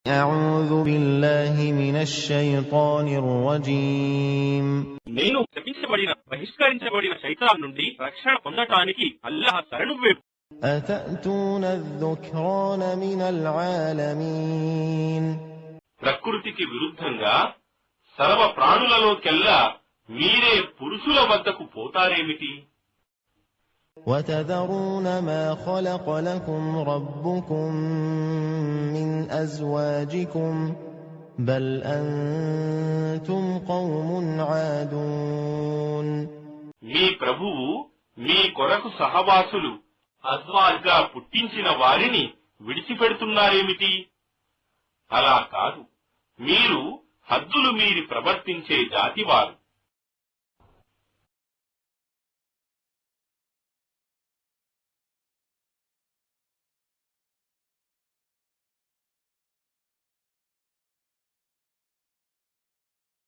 أعوذ بالله من الشيطان الرجيم నేను శపించబడిన బహిష్కరించబడిన శైతాన్ నుండి రక్షణ పొందటానికి అల్లాహ్ శరణు వేపు. أتأتون الذكران من العالمين ప్రకృతికి విరుద్ధంగా సర్వ ప్రాణులలోకెల్లా మీరే పురుషుల వద్దకు పోతారేమిటి? وتذرون ما خلق لكم ربكم من أزواجكم بل أنتم قوم عادون మీ ప్రభువు మీ కొరకు సహవాసులు అజ్వాజ్గా పుట్టించిన వారిని విడిచిపెడుతున్నారేమిటి? అలా కాదు, మీరు హద్దులు మీరి ప్రవర్తించే జాతివారు.